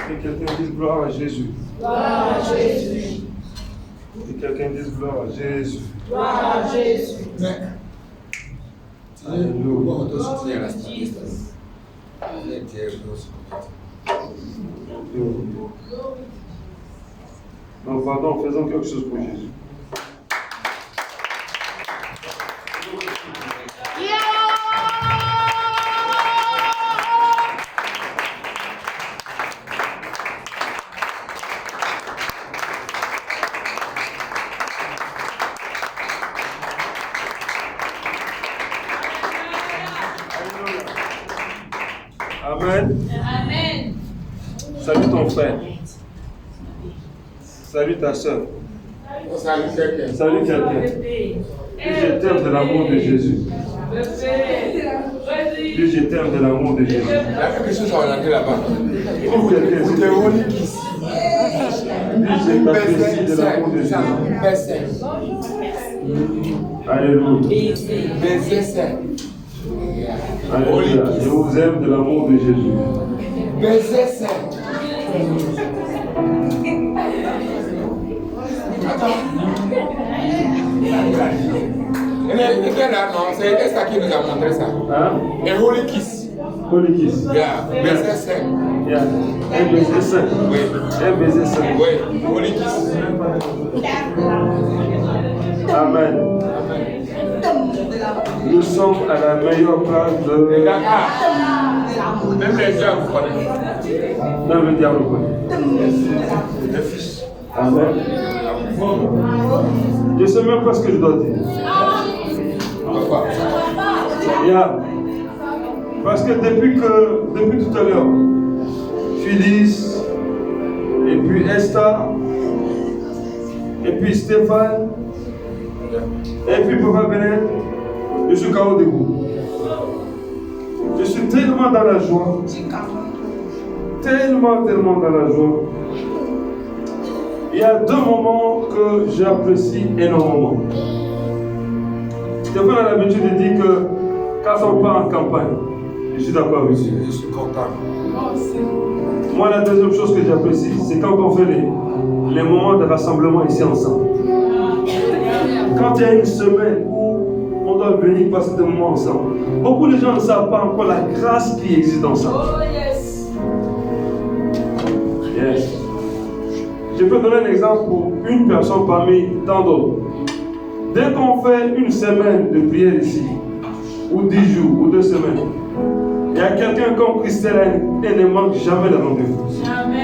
Et quelqu'un dise gloire à Jésus. Gloire à Jésus. Et quelqu'un dise gloire à Jésus. Gloire à Jésus. Non, pardon, faisons quelque chose pour Jésus. Amen. Amen. Salut ton frère. Salut ta soeur. Salut quelqu'un. Salut quelqu'un. Et je t'aime de l'amour de Jésus. Dieu, je t'aime de l'amour de Jésus. Il y a quelque chose à regarder là-bas. Pour quelqu'un, Vous c'est te Holy Kiss. Dieu, je t'apprécie de l'amour de Jésus. Alléluia. Baiser sec. Alléluia. Je vous aime de l'amour de Jésus. Baiser sec. Attends. Elle est là, non? C'est Esther qui nous a montré ça. Hein? Un Holy Kiss. Holy kiss. Yeah. Baiser sec. Yeah. Un baiser sec. Oui. Un baiser sec. Oui. Holy Kiss. Amen. Nous sommes à la meilleure place de... Même les gens vous connaissent. Même le diable connaît. Le fils. Amen. Je ne sais même pas ce que je dois dire. Pourquoi? Yeah. Parce que depuis tout à l'heure, Phyllis, et puis Esther, et puis Stéphane, et puis Papa Bennett, je suis KO debout. Je suis tellement dans la joie. Tellement dans la joie. Il y a deux moments que j'apprécie énormément. Stéphane a l'habitude de dire que quand on part en campagne, je suis d'accord avec lui. Je suis content. Moi, la deuxième chose que j'apprécie, c'est quand on fait les moments de rassemblement ici ensemble. Quand il y a une semaine où on doit venir passer des moments ensemble, beaucoup de gens ne savent pas encore la grâce qui existe ensemble. Oh yes. Yes. Je peux donner un exemple pour une personne parmi tant d'autres. Dès qu'on fait une semaine de prière ici, ou 10 jours, ou 2 semaines, il y a quelqu'un comme Christelle, elle ne manque jamais de rendez-vous.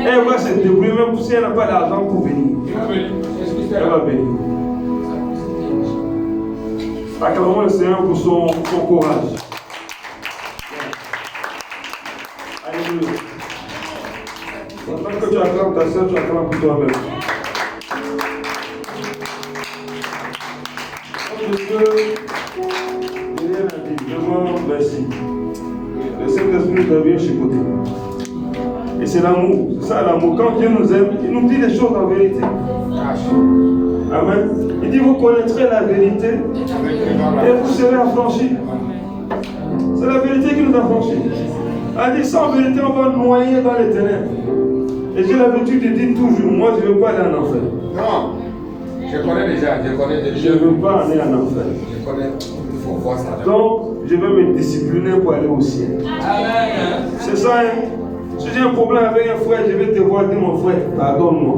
Elle va se débrouiller, même si elle n'a pas d'argent pour venir. Elle va venir. Acclamons le Seigneur pour son courage. Alléluia. Pendant que tu acclames ta soeur, tu acclames pour toi-même. Comme je peux, rien à dire. Vraiment, merci. Le Saint-Esprit devient chicoté. Et c'est l'amour. C'est ça l'amour. Quand Dieu nous aime, il nous dit les choses en vérité. Amen. Il dit, vous connaîtrez la vérité et vous serez affranchis. C'est la vérité qui nous affranchit. Elle dit, sans vérité, on va noyer dans les ténèbres. Et j'ai l'habitude de dire toujours, moi je ne veux pas aller en enfer. Non, je connais déjà, Je ne veux pas aller en enfer. Je connais, il faut voir ça. Donc, je vais me discipliner pour aller au ciel. C'est ça, hein? Si j'ai un problème avec un frère, je vais te voir dire, mon frère, pardonne-moi.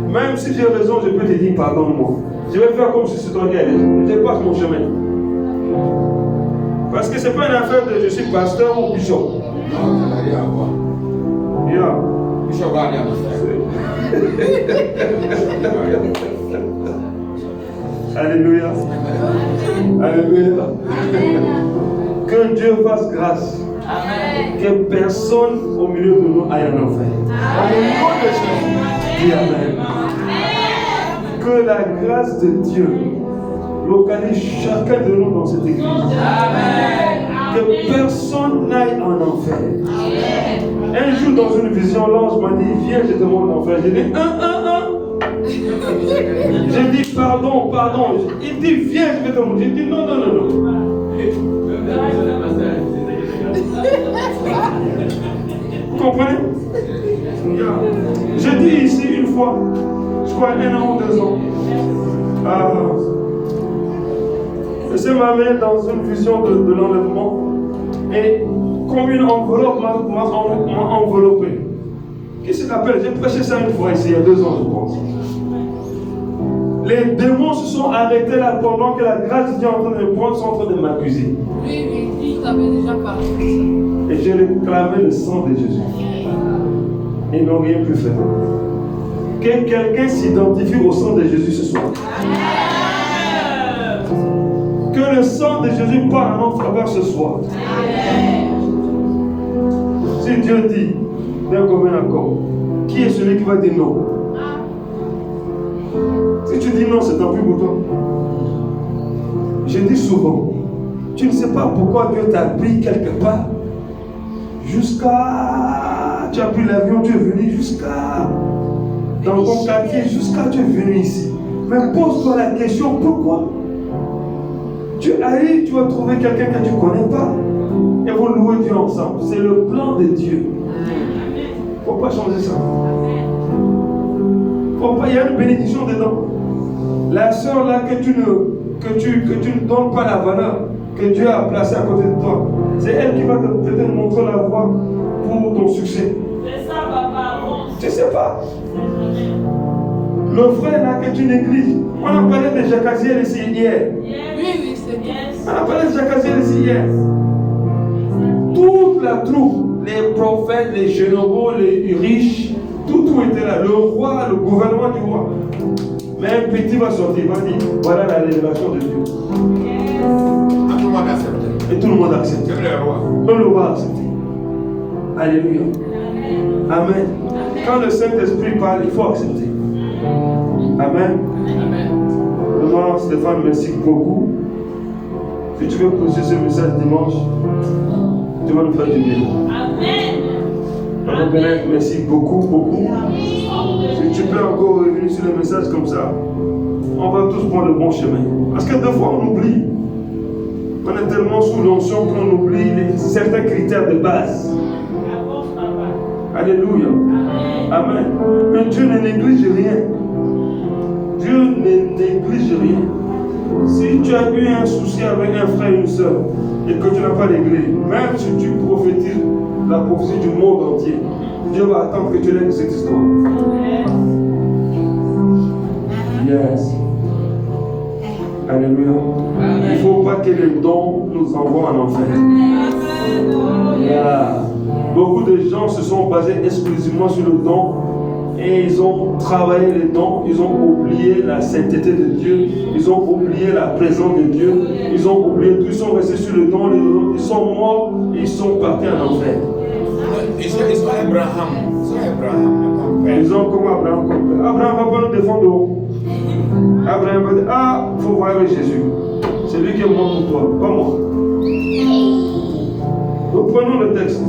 Même si j'ai raison, je peux te dire, pardonne-moi. Je vais faire comme si c'était toi qui allais. Je passe mon chemin. Parce que ce n'est pas une affaire de je suis pasteur ou bishop. Non, ça n'a rien à voir. Yeah. Bishop va aller à Alléluia. Alléluia. Que Dieu fasse grâce. Amen. Que personne au milieu de nous aille en enfer. Dis Amen. Que la grâce de Dieu localise chacun de nous dans cette église. Amen. Que personne n'aille en enfer. Amen. Un jour dans une vision, l'ange m'a dit, viens, je te montre l'enfer. J'ai dit, J'ai dit, pardon. Il dit, viens, je vais te montrer. J'ai dit, non. Vous comprenez? J'ai dit ici une fois, je crois 1 an ou 2 ans, je sais ma mère dans une vision de l'enlèvement et comme une enveloppe m'a enveloppé. Qu'est-ce que ça s'appelle? J'ai prêché ça une fois ici, il y a 2 ans je pense. Les démons se sont arrêtés là pendant que la grâce de Dieu est en train de me prendre, sont en train de m'accuser. Oui, tu avais déjà parlé de ça. Et j'ai réclamé le sang de Jésus. Ils n'ont rien pu faire. Que quelqu'un s'identifie au sang de Jésus ce soir. Que le sang de Jésus parle en notre faveur ce soir. Si Dieu dit d'un commun accord, qui est celui qui va dire non? Si tu dis non, c'est tant pis pour toi. Je dis souvent, tu ne sais pas pourquoi Dieu t'a pris quelque part jusqu'à... Tu as pris l'avion, tu es venu jusqu'à... Dans ton quartier, jusqu'à tu es venu ici. Mais pose-toi la question, pourquoi? Tu arrives, tu vas trouver quelqu'un que tu ne connais pas et vous louez Dieu ensemble. C'est le plan de Dieu. Il ne faut pas changer ça. Il y a une bénédiction dedans. La soeur là que tu ne donnes pas la valeur que Dieu a placée à côté de toi, c'est elle qui va te montrer la voie pour ton succès. C'est ça, papa. Tu ne sais pas. Le frère là que tu négliges. On a parlé de Jacaziel ici hier. Oui, c'est bien. On a parlé de Jacaziel ici hier. Toute la troupe, les prophètes, les généraux, les riches, tout était là. Le roi, le gouvernement du roi. Mais un petit va sortir, il va dire, voilà la révélation de Dieu. Tout le monde accepte. Et tout le monde accepte. Même le roi. Même le roi accepte. Alléluia. Amen. Quand le Saint-Esprit parle, il faut accepter. Amen. Vraiment, Stéphane, merci beaucoup. Si tu veux poser ce message dimanche, tu vas nous faire du bien. Amen. Merci beaucoup. Si tu peux encore revenir sur le message comme ça, on va tous prendre le bon chemin. Parce que des fois, on oublie. On est tellement sous l'onction qu'on oublie certains critères de base. Alléluia. Amen. Mais Dieu ne néglige rien. Dieu ne néglige rien. Si tu as eu un souci avec un frère et une soeur et que tu n'as pas réglé, même si tu prophétises la prophétie du monde entier, Dieu va attendre que tu règles cette histoire. Yes. Alléluia. Il ne faut pas que les dons nous envoient en enfer. Yeah. Beaucoup de gens se sont basés exclusivement sur le don et ils ont travaillé les dons, ils ont oublié la sainteté de Dieu, ils ont oublié la présence de Dieu, ils ont oublié tout, ils sont restés sur le don, ils sont morts, ils sont partis en enfer. Ils sont Abraham. Ils ont comme Abraham comme père. Abraham va pas nous défendre. Abraham va dire, il faut voir avec Jésus. C'est lui qui est mort pour toi, pas moi. Donc prenons le texte.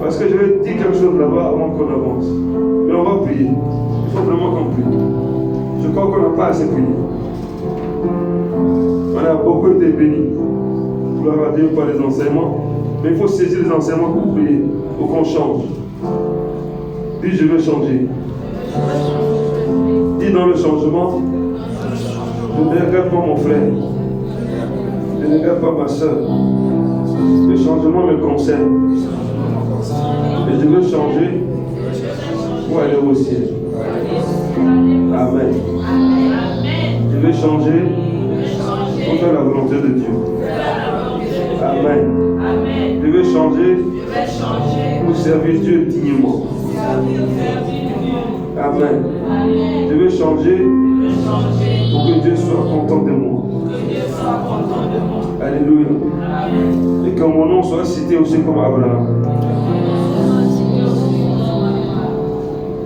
Parce que je vais dire quelque chose là-bas avant qu'on avance. Mais on va prier. Il faut vraiment qu'on prie. Je crois qu'on n'a pas assez prié. On a beaucoup été bénis. Gloire à Dieu par les enseignements. Mais il faut saisir les enseignements pour prier, pour qu'on change. Dis, je veux changer. Dis dans le changement, je ne regarde pas mon frère. Je ne regarde pas ma soeur. Le changement me concerne. Et je veux changer pour aller au ciel. Amen. Je veux changer pour faire la volonté de Dieu. Amen. Je veux changer pour servir Dieu dignement. Amen. Je veux changer pour que Dieu soit content de moi. Alléluia. Et que mon nom soit cité aussi comme Abraham.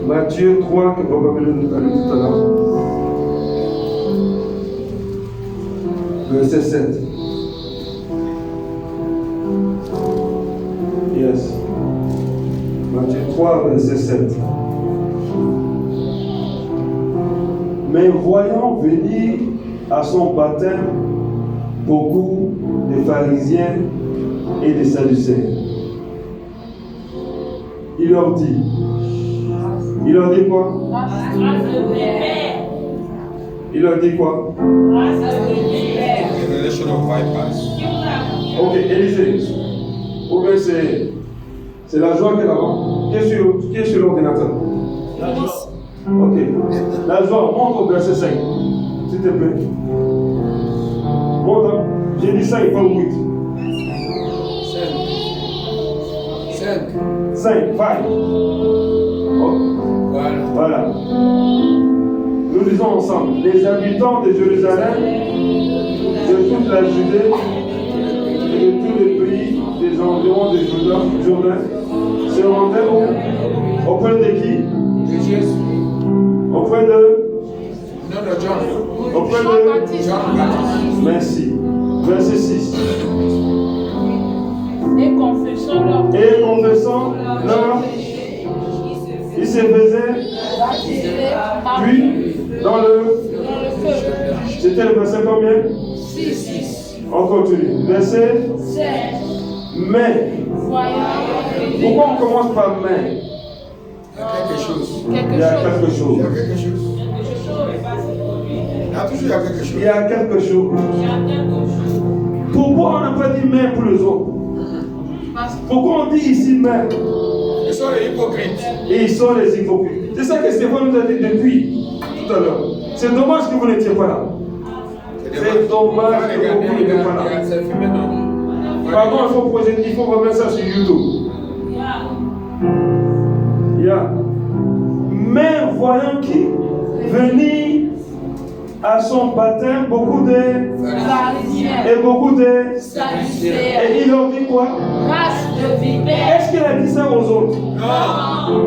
Matthieu 3, que Papa nous a lu tout à l'heure. Verset 7. Yes. Matthieu 3, verset 7. Mais voyant venir à son baptême beaucoup de pharisiens et de sadducéens, il leur dit quoi? Il leur dit quoi? Generation of vipers. Ok, Élisée. Ou bien c'est la joie qui est là-bas. Qui est sur l'ordinateur? La joie. Ok. La joie, monte au verset 5. S'il te plaît. Monte. J'ai dit 5, pas 8. 5. Voilà. Nous lisons ensemble. Les habitants de Jérusalem, de toute la Judée et de tous les pays des environs du Jourdain se rendaient auprès de qui? Auprès de John. Auprès Jean de Baptiste. Merci. Verset 6. Et confessant leur il se faisait puis dans le feu. c'était le verset combien? 6. On continue. Verset 7. mais. Voyons. Pourquoi on commence par mais? Il y a quelque chose. Il y a quelque chose. Il y a quelque chose. Il y a toujours quelque chose. Il y a quelque chose. Pourquoi on n'a pas dit mais pour les autres? Pourquoi on dit ici mais? Ils sont les hypocrites. Et ils sont les hypocrites. C'est ça que Stéphane nous a dit depuis tout à l'heure. C'est dommage que vous n'étiez pas là. C'est dommage que vous n'étiez pas là. C'est filmé, non? Pardon, il faut remettre ça sur YouTube. Yeah. Mais voyant qui venir à son baptême, beaucoup de Pharisiens. et beaucoup de Sadducéens. et il leur dit quoi? Race de vipères. Est-ce qu'il a dit ça aux autres? Non.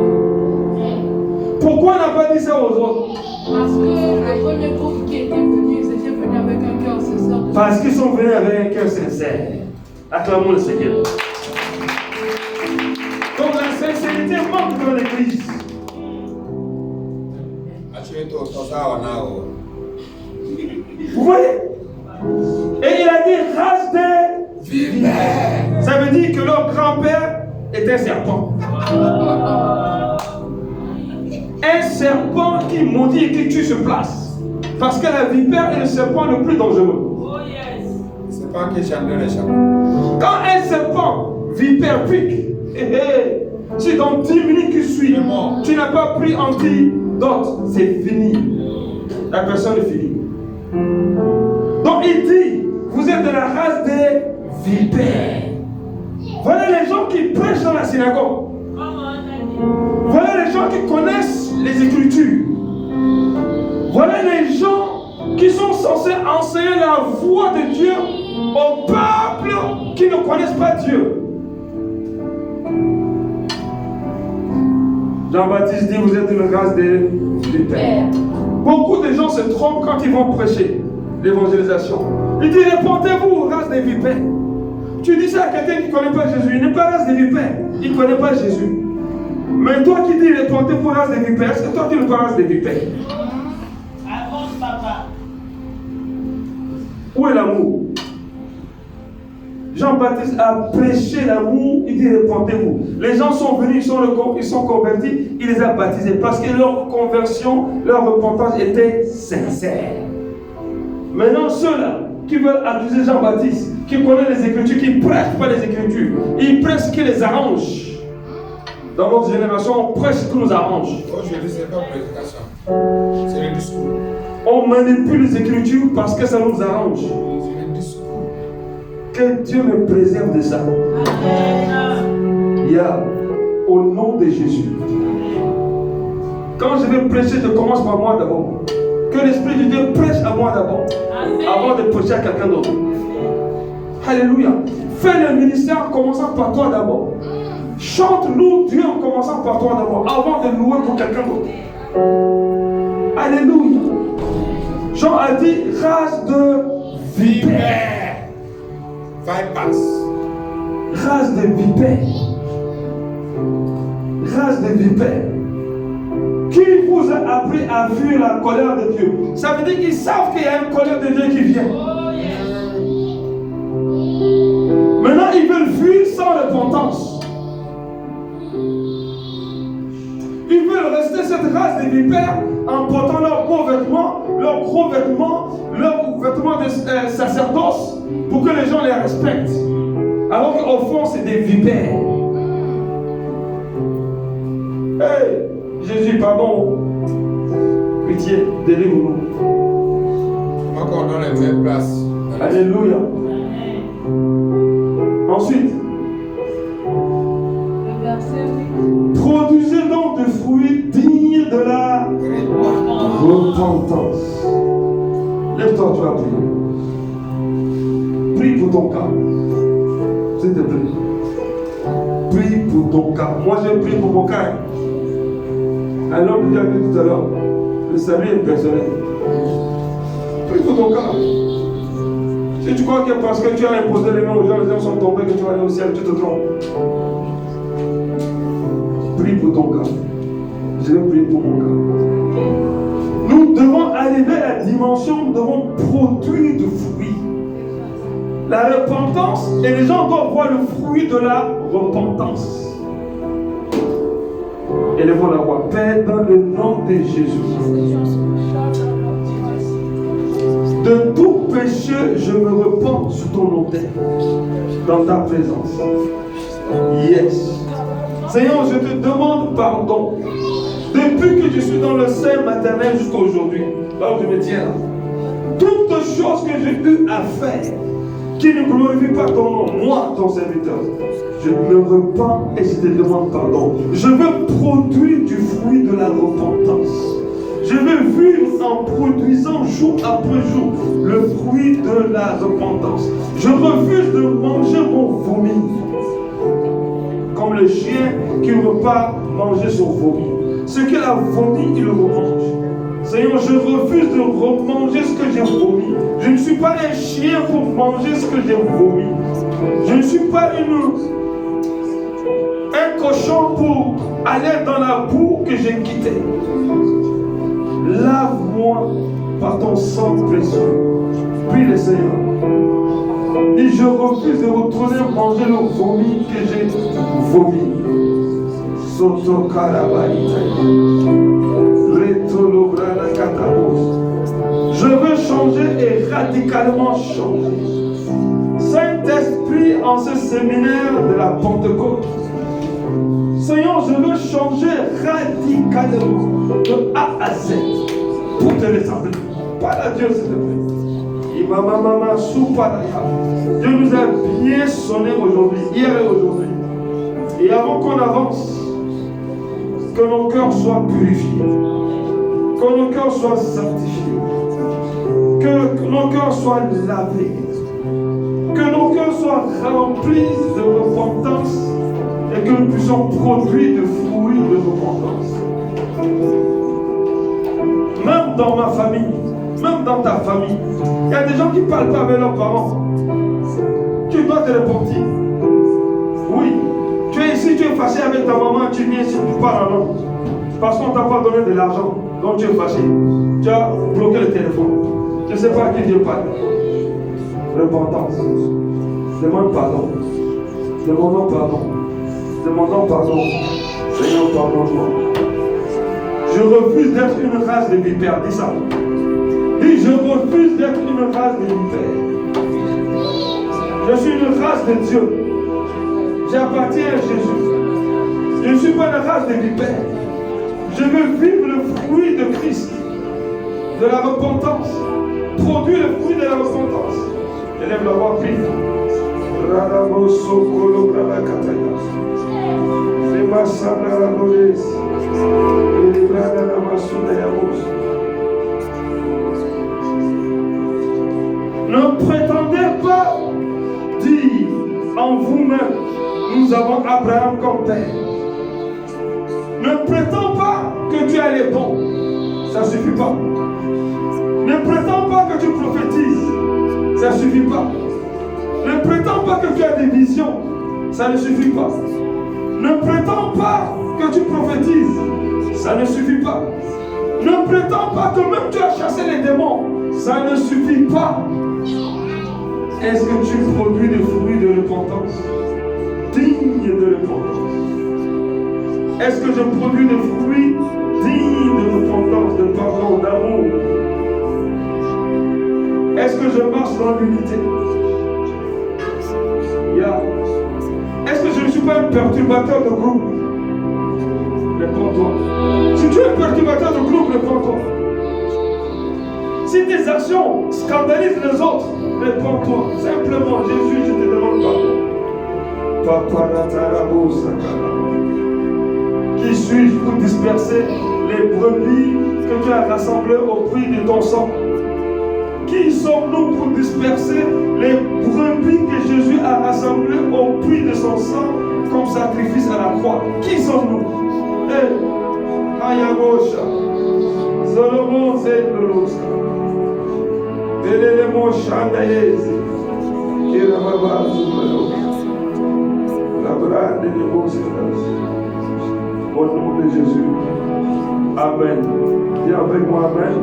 Pourquoi on n'a pas dit ça aux autres? Parce que le premier groupe qui était venu, ils étaient venus avec un cœur sincère. Parce qu'ils sont venus avec un cœur sincère. Acclamons le Seigneur. Donc la sincérité manque dans l'église. Vous voyez? Et il a dit race de vipères. Ça veut dire que leur grand-père était un serpent. Un serpent qui maudit et qui tue sur place. Parce que la vipère est le serpent le plus dangereux. C'est pas que j'aime les chapeaux. Quand un serpent vipère pique, si dans 10 minutes qui suivent, tu n'as pas pris antidote, c'est fini. La personne est finie. Donc il dit, vous êtes de la race des vipères. Voilà les gens qui prêchent dans la synagogue. Voilà les gens qui connaissent les Écritures. Voilà les gens qui sont censés enseigner la voix de Dieu au peuple qui ne connaissent pas Dieu. Jean-Baptiste dit, vous êtes une race des vipères. Beaucoup de gens se trompent quand ils vont prêcher l'évangélisation. Il dit, répondez-vous, race des vipères. Tu dis ça à quelqu'un qui ne connaît pas Jésus. Il n'est pas race des vipères. Il ne connaît pas Jésus. Mais toi qui dis, répondez-vous, race des vipères, est-ce que toi tu n'es pas race des vipères? Où est l'amour? Jean-Baptiste a prêché l'amour, il dit répentez-vous. Les gens sont venus, ils sont convertis, il les a baptisés parce que leur conversion, leur repentance était sincère. Maintenant, ceux-là qui veulent accuser Jean-Baptiste, qui connaissent les Écritures, qui ne prêchent pas les Écritures, ils prêchent ce qui les arrange. Dans notre génération, on prêche ce qui nous arrange. Aujourd'hui, ce n'est pas prédication, c'est le discours. On manipule les Écritures parce que ça nous arrange. C'est le discours. Que Dieu me préserve de ça. Il y a au nom de Jésus. Quand je vais prêcher, je commence par moi d'abord. Que l'Esprit de Dieu prêche à moi d'abord. Avant de prêcher à quelqu'un d'autre. Alléluia. Fais le ministère en commençant par toi d'abord. Chante-nous Dieu en commençant par toi d'abord. Avant de louer pour quelqu'un d'autre. Alléluia. Jean a dit race de vipères. Vipers. Race de vipères. Race de vipères. Qui vous a appris à fuir la colère de Dieu? Ça veut dire qu'ils savent qu'il y a une colère de Dieu qui vient. Maintenant, ils veulent fuir sans repentance. Ils veulent rester cette race des vipères en portant leurs beaux vêtements, leurs gros vêtements, leurs vêtements de sacerdoce pour que les gens les respectent. Alors qu'au fond, c'est des vipères. Hey, Jésus, pardon. Pitié, délivre-nous. Comment qu'on donne les mêmes places? Alléluia. Ensuite, Le verset 8. produisez donc des fruits dignes de la repentance. Lève-toi, tu vas prier. Prie pour ton cas. S'il te plaît. Prie pour ton cas. Moi, j'ai prié pour mon cas. Un homme dit à lui tout à l'heure, le salut est personnel. Prie pour ton cas. Si tu crois que parce que tu as imposé les mains aux gens, les gens sont tombés, que tu vas aller au ciel, tu te trompes. Prie pour ton cas. Je vais prier pour mon cas. Nous devons arriver à la dimension, nous devons produire du fruit. La repentance, et les gens doivent voir le fruit de la repentance. Élevons la voix. Père, dans le nom de Jésus. De tout péché, je me repens sur ton autel, dans ta présence. Yes. Seigneur, je te demande pardon. Depuis que je suis dans le sein maternel jusqu'à aujourd'hui, là où je me tiens là, toutes choses que j'ai eu à faire qui ne glorifient pas ton nom, moi, ton serviteur, je me repens et je te demande pardon. Je veux produire du fruit de la repentance. Je veux vivre en produisant jour après jour le fruit de la repentance. Je refuse de manger mon vomi. Comme le chien qui repart manger son vomi. Ce qu'il a vomi, il le remange. Seigneur, je refuse de remanger ce que j'ai vomi. Je ne suis pas un chien pour manger ce que j'ai vomi. Je ne suis pas un cochon pour aller dans la boue que j'ai quittée. Lave-moi par ton sang précieux. Prie le Seigneur. Et je refuse de retourner manger le vomi que j'ai vomi. Soto karabaïta. Retolo brana katabos. Je veux changer et radicalement changer. Saint-Esprit, en ce séminaire de la Pentecôte, Seigneur, je veux changer radicalement de A à Z pour te ressembler. Parle à Dieu, s'il te plaît. Dieu nous a bien sonné aujourd'hui, hier et aujourd'hui. Et avant qu'on avance, que nos cœurs soient purifiés, que nos cœurs soient sanctifiés, que nos cœurs soient lavés, que nos cœurs soient remplis de repentance et que nous puissions produire des fruits de repentance. Même dans ma famille, même dans ta famille, il y a des gens qui ne parlent pas avec leurs parents. Tu dois te repentir. Oui, tu es ici, tu es fâché avec ta maman, tu viens ici, tu parles en langue. Parce qu'on ne t'a pas donné de l'argent, donc tu es fâché. Tu as bloqué le téléphone. Tu ne sais pas à qui Dieu parle. Repentance. Demande pardon. Demandons pardon. Demandons pardon. Seigneur, pardonne-moi. Je refuse d'être une race de vipères. Dis ça. Dis, je refuse d'être une race de vipères. Je suis une race de Dieu. J'appartiens à Jésus. Je ne suis pas une race de vipères. Je veux vivre le fruit de Christ, de la repentance. Produire le fruit de la repentance. Élève la voix, prie. Ne prétendez pas dire en vous-même, nous avons Abraham comme père. Ne prétends pas que tu as les bons. Ça ne suffit pas. Ne prétends pas que tu prophétises. Ça ne suffit pas. Ne prétends pas que tu as des visions. Ça ne suffit pas. Ne prétends pas que tu prophétises. Ça ne suffit pas. Ne prétends pas que même tu as chassé les démons. Ça ne suffit pas. Est-ce que tu produis des fruits de repentance? Digne de repentance. Est-ce que je produis des fruits dignes de repentance, de pardon, d'amour? Est-ce que je marche dans l'unité? Est-ce que je ne suis pas un perturbateur de groupe? Réponds-toi. Si tu es un perturbateur de groupe, réponds-toi. Si tes actions scandalisent les autres, réponds-toi. Simplement, Jésus, je te demande pardon. Qui suis-je pour disperser les brebis que tu as rassemblées au prix de ton sang? Qui sommes-nous pour disperser les brebis que Jésus a rassemblées au prix de son sang comme sacrifice à la croix? Qui sommes-nous? Ayagosha, Solomon Zendolosa, Delelemo Shandaez, Kirababa Zumalo, Labra de Neboselas. Au nom de Jésus. Amen. Dis avec moi Amen.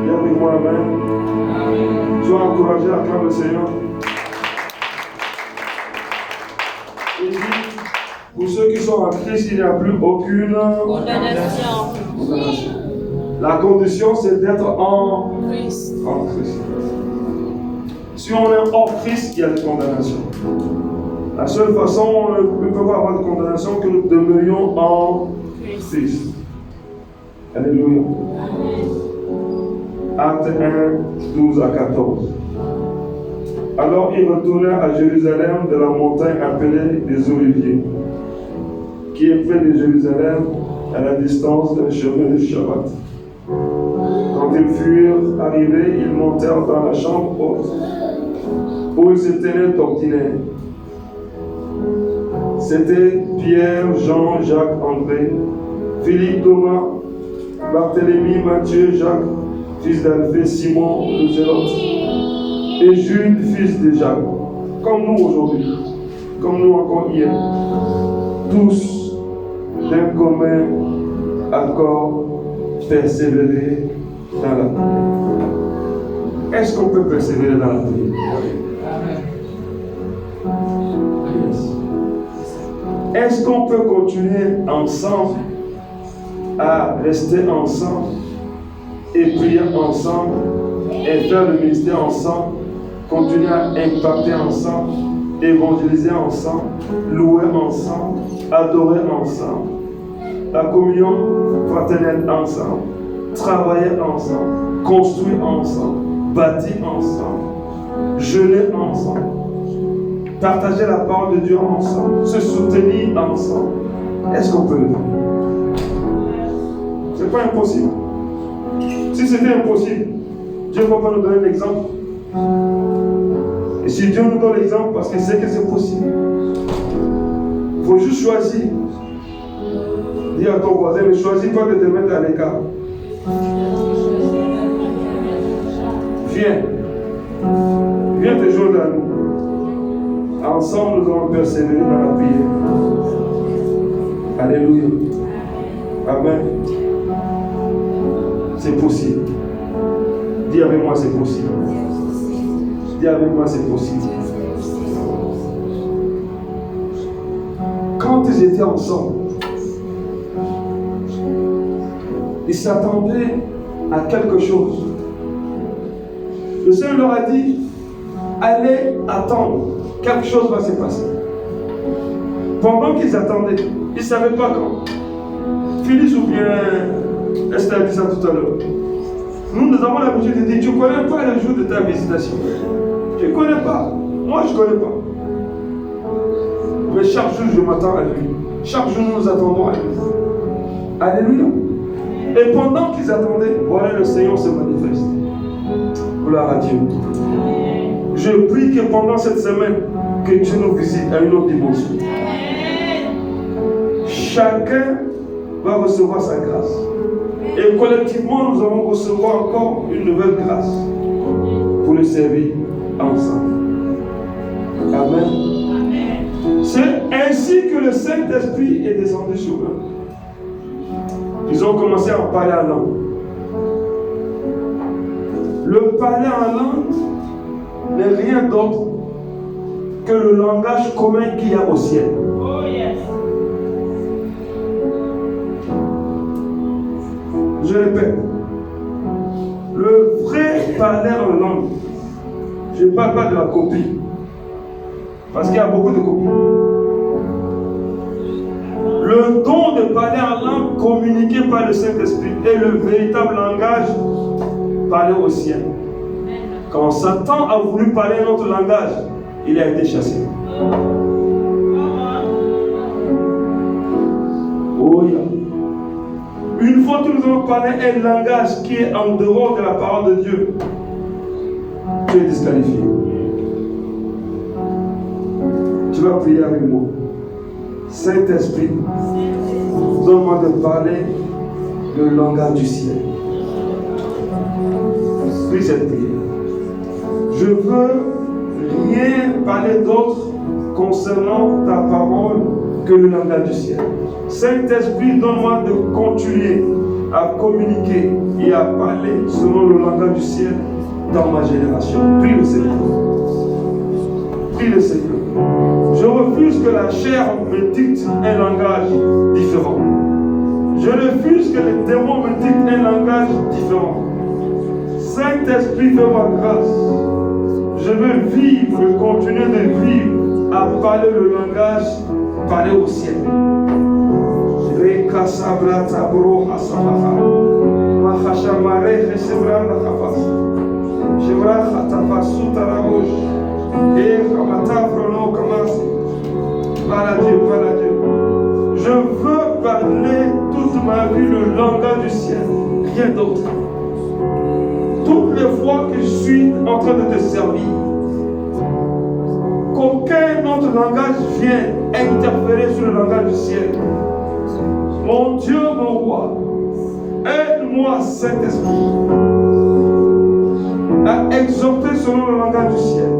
Dis avec moi Amen. Sois encouragé à acclamer le Seigneur. Il dit, pour ceux qui sont en Christ, il n'y a plus aucune condamnation. La condition, c'est d'être en Christ. Si on est hors Christ, il y a des condamnations. La seule façon, on ne peut pas avoir de condamnation que nous demeurions en Christ. Alléluia. Acte 1, 12 à 14. Alors il retourna à Jérusalem de la montagne appelée des Oliviers, qui est près de Jérusalem, à la distance d'un chemin de Shabbat. Quand ils furent arrivés, ils montèrent dans la chambre haute, où ils se tenaient d'ordinaire. C'était Pierre, Jean, Jacques, André, Philippe, Thomas, Barthélemy, Matthieu, Jacques, fils d'Alphée, Simon, le Zélote, et Jude, fils de Jacques, comme nous aujourd'hui, comme nous encore hier, tous d'un commun accord persévérer dans la prière. Est-ce qu'on peut persévérer dans la prière? Est-ce qu'on peut continuer ensemble à rester ensemble et prier ensemble et faire le ministère ensemble, continuer à impacter ensemble, évangéliser ensemble, louer ensemble, adorer ensemble, la communion fraternelle ensemble, travailler ensemble, construire ensemble, bâtir ensemble, jeûner ensemble, partager la parole de Dieu ensemble, se soutenir ensemble? Est-ce qu'on peut le faire? C'est pas impossible. Si c'était impossible, Dieu ne va pas nous donner l'exemple. Et si Dieu nous donne l'exemple, parce qu'il sait que c'est possible, il faut juste choisir. Dis à ton voisin, ne choisis pas de te mettre à l'écart. Viens. Viens te joindre à nous. Ensemble, nous allons persévérer dans la prière. Alléluia. Amen. C'est possible. Dis avec moi, c'est possible. Dis avec moi, c'est possible. Quand ils étaient ensemble, ils s'attendaient à quelque chose. Le Seigneur leur a dit, allez attendre. Quelque chose va se passer. Pendant qu'ils attendaient, ils ne savaient pas quand. Phyllis ou bien Esther a dit ça tout à l'heure. Nous avons l'habitude de dire, tu ne connais pas le jour de ta visitation. Tu ne connais pas. Moi, je ne connais pas. Mais chaque jour, je m'attends à lui. Chaque jour, nous attendons à lui. Alléluia. Et pendant qu'ils attendaient, voilà, le Seigneur se manifeste. Gloire à Dieu. Je prie que pendant cette semaine, que Dieu nous visite à une autre dimension. Chacun va recevoir sa grâce. Et collectivement, nous allons recevoir encore une nouvelle grâce pour le servir ensemble. Amen. C'est ainsi que le Saint-Esprit est descendu sur eux. Ils ont commencé à parler en langue. Le parler en langue n'est rien d'autre que le langage commun qu'il y a au ciel. Je répète. Le vrai parler en langue. Je ne parle pas de la copie. Parce qu'il y a beaucoup de copies. Le don de parler en langue communiqué par le Saint-Esprit est le véritable langage parlé au ciel. Quand Satan a voulu parler un autre langage, il a été chassé. Oh yeah. Une fois que nous avons parlé un langage qui est en dehors de la parole de Dieu, tu es disqualifié. Tu vas prier avec moi. Saint-Esprit, donne-moi de parler le langage du ciel. Prie cette prière. Je veux rien parler d'autre concernant ta parole que le langage du ciel. Saint-Esprit, donne-moi de continuer à communiquer et à parler selon le langage du ciel dans ma génération. Prie le Seigneur. Prie le Seigneur. Je refuse que la chair me dicte un langage différent. Je refuse que les démons me dictent un langage différent. Saint-Esprit, fais-moi grâce. Je veux vivre, continuer de vivre à parler le langage, parler au ciel. Par Dieu. Je veux parler toute ma vie le langage du ciel, rien d'autre. Toutes les fois que je suis en train de te servir, qu'aucun autre langage vienne interférer sur le langage du ciel. Mon Dieu, mon roi, aide-moi, Saint-Esprit, à exhorter selon le langage du ciel,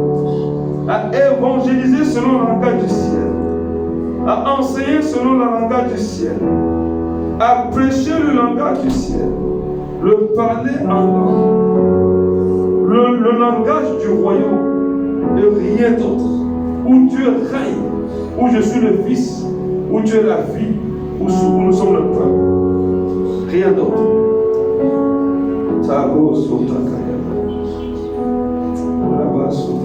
à évangéliser selon le langage du ciel, à enseigner selon le langage du ciel, à prêcher le langage du ciel, le parler en langue, le langage du royaume et rien d'autre, où Dieu règne, où je suis le fils, où tu es la fille, où nous sommes le peuple, rien d'autre. Tabo sotakaya, là-bas sotakaya.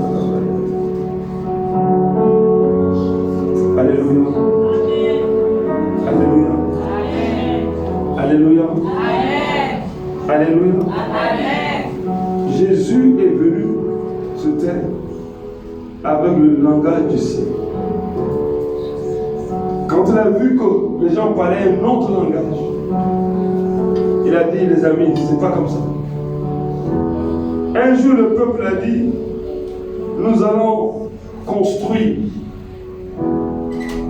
Alléluia. Alléluia. Alléluia. Alléluia. Jésus est venu sur terre avec le langage du ciel. Quand il a vu que les gens parlaient un autre langage, il a dit, les amis, c'est pas comme ça. Un jour, le peuple a dit, nous allons construire.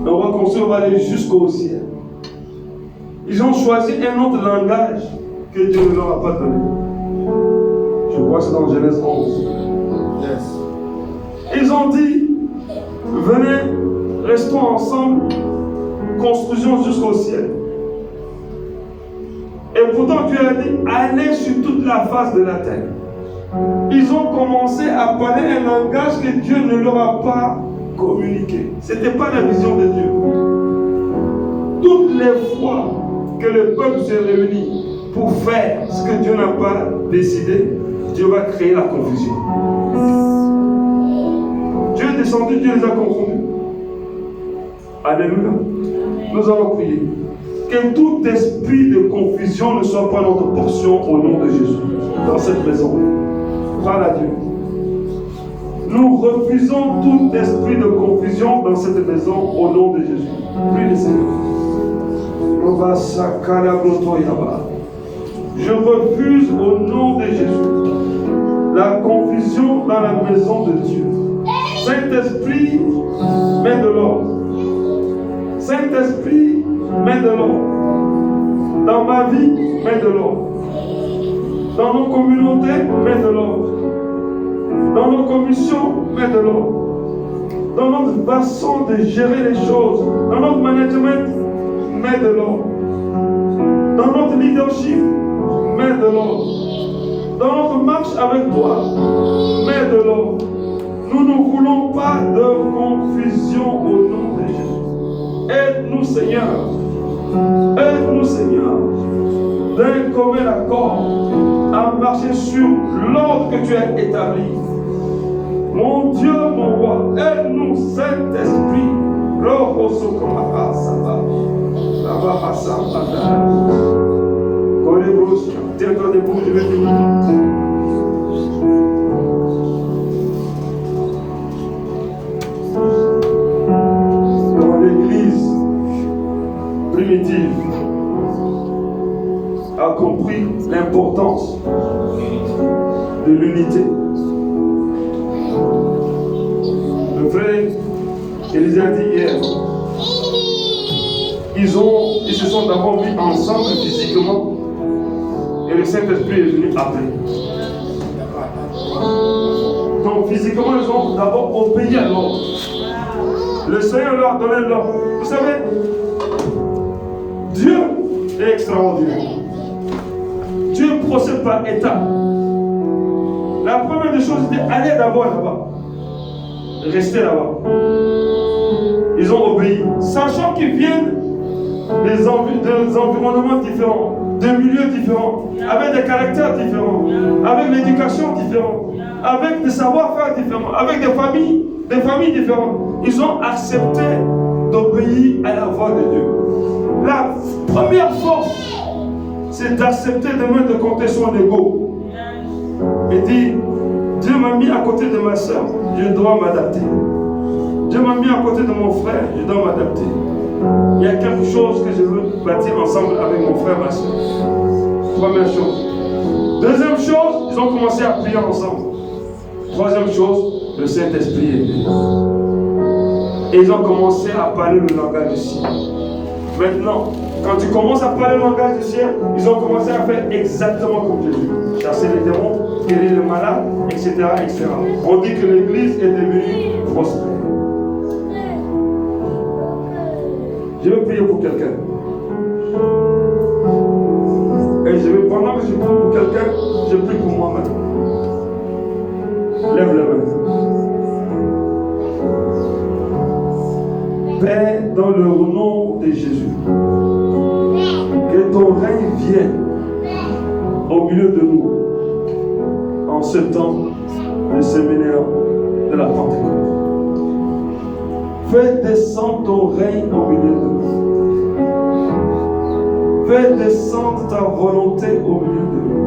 On va construire, on va aller jusqu'au ciel. Ils ont choisi un autre langage que Dieu ne leur a pas donné. Je crois que c'est dans Genèse 11. Yes. Ils ont dit, venez, restons ensemble, construisons jusqu'au ciel. Et pourtant Dieu a dit, allez sur toute la face de la terre. Ils ont commencé à parler un langage que Dieu ne leur a pas communiqué. Ce n'était pas la vision de Dieu. Toutes les fois que le peuple se réunit pour faire ce que Dieu n'a pas décidé, Dieu va créer la confusion. Dieu est descendu, Dieu les a confondus. Alléluia. Nous allons prier. Que tout esprit de confusion ne soit pas notre portion au nom de Jésus dans cette maison. Parle à Dieu. Nous refusons tout esprit de confusion dans cette maison au nom de Jésus. Prie le Seigneur. Je refuse au nom de Jésus la confusion dans la maison de Dieu. Saint-Esprit, mets de l'ordre. Saint-Esprit, mets de l'ordre. Dans ma vie, mets de l'ordre. Dans nos communautés, mets de l'ordre. Dans nos commissions, mets de l'ordre. Dans notre façon de gérer les choses, dans notre management, mets de l'ordre. Dans notre leadership, mets de l'ordre. Dans notre marche avec toi, mets de l'ordre. Nous ne voulons pas de confusion au nom de Jésus. Aide-nous, Seigneur. Aide-nous, Seigneur. d'un commun accord, à marcher sur l'ordre que tu as établi. Mon Dieu, mon roi, aide-nous, Saint-Esprit. Tiens-toi debout, je vais te dire. Dans l'église primitive a compris l'importance de l'unité. Le frère Élisée a dit hier, ils se sont d'abord mis ensemble physiquement et le Saint-Esprit est venu après. Donc physiquement, ils ont d'abord obéi à l'ordre. Le Seigneur leur a donné l'ordre. Vous savez, Dieu est extraordinaire. Dieu procède par étapes. La première des choses était aller d'abord là-bas. Rester là-bas. Ils ont obéi, sachant qu'ils viennent des environnements différents, de milieux différents, avec des caractères différents, avec l'éducation différente, avec des savoir-faire différents, avec des familles différentes. Ils ont accepté d'obéir à la voix de Dieu. La première force, c'est d'accepter demain de compter son ego. Et dire, Dieu m'a mis à côté de ma soeur, je dois m'adapter. Dieu m'a mis à côté de mon frère, je dois m'adapter. Il y a quelque chose que je veux bâtir ensemble avec mon frère, ma soeur. Première chose. Deuxième chose, ils ont commencé à prier ensemble. Troisième chose, le Saint-Esprit est venu. Et ils ont commencé à parler le langage du ciel. Maintenant, quand tu commences à parler le langage du ciel, ils ont commencé à faire exactement comme Jésus. Chasser les démons, guérir les malades, etc., etc. On dit que l'église est devenue prospère. Je vais prier pour quelqu'un. Et pendant que je prie pour quelqu'un, je prie pour moi-même. Lève la main. Père, dans le nom de Jésus, que ton règne vienne au milieu de nous en ce temps de séminaire de la Pentecôte. Fais descendre ton règne au milieu de nous. Fais descendre ta volonté au milieu de nous.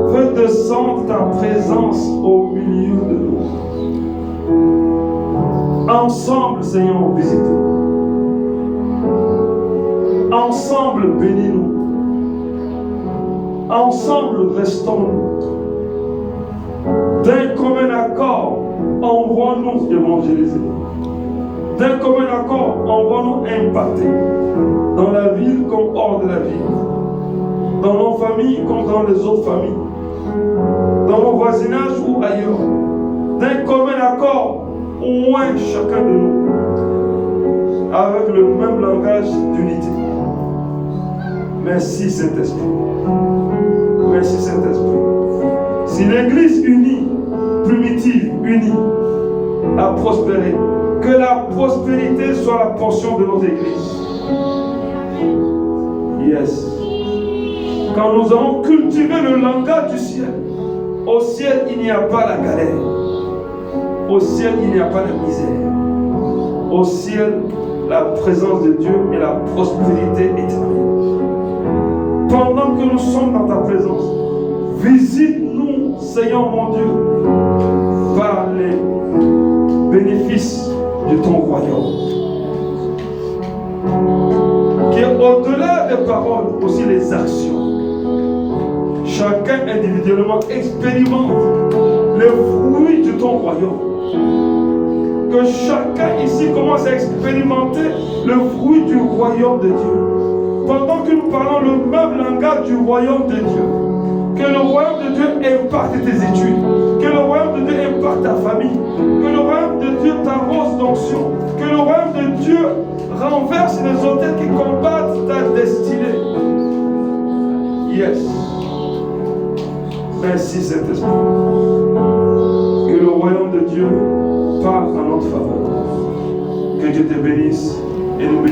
Fais descendre ta présence au milieu de nous. Ensemble, Seigneur, visite-nous. Ensemble, bénis-nous. Ensemble, restons-nous. D'un commun accord, envoie-nous évangéliser. D'un commun accord, envoie-nous impacter. Dans la ville comme hors de la ville. Dans nos familles comme dans les autres familles. Dans nos voisinages ou ailleurs. D'un commun accord, au moins chacun de nous. Avec le même langage d'unité. Merci Saint-Esprit. Merci Saint-Esprit. Si l'Église unie, primitive, unie, a prospéré, que la prospérité soit la portion de notre Église. Yes. Quand nous allons cultiver le langage du ciel, au ciel il n'y a pas la galère. Au ciel il n'y a pas la misère. Au ciel, la présence de Dieu et la prospérité éternelle. Pendant que nous sommes dans ta présence, visite-nous, Seigneur mon Dieu, par les bénéfices de ton royaume. Qui est au-delà des paroles, aussi les actions. Chacun individuellement expérimente les fruits de ton royaume. Que chacun ici commence à expérimenter le fruit du royaume de Dieu. Pendant que nous parlons le même langage du royaume de Dieu. Que le royaume de Dieu impacte tes études. Que le royaume de Dieu impacte ta famille. Que le royaume de Dieu t'arrose d'onction. Que le royaume de Dieu renverse les autels qui combattent ta destinée. Yes. Merci Saint-Esprit. Que le royaume de Dieu parle en notre faveur. Que Dieu te bénisse et nous bénisse.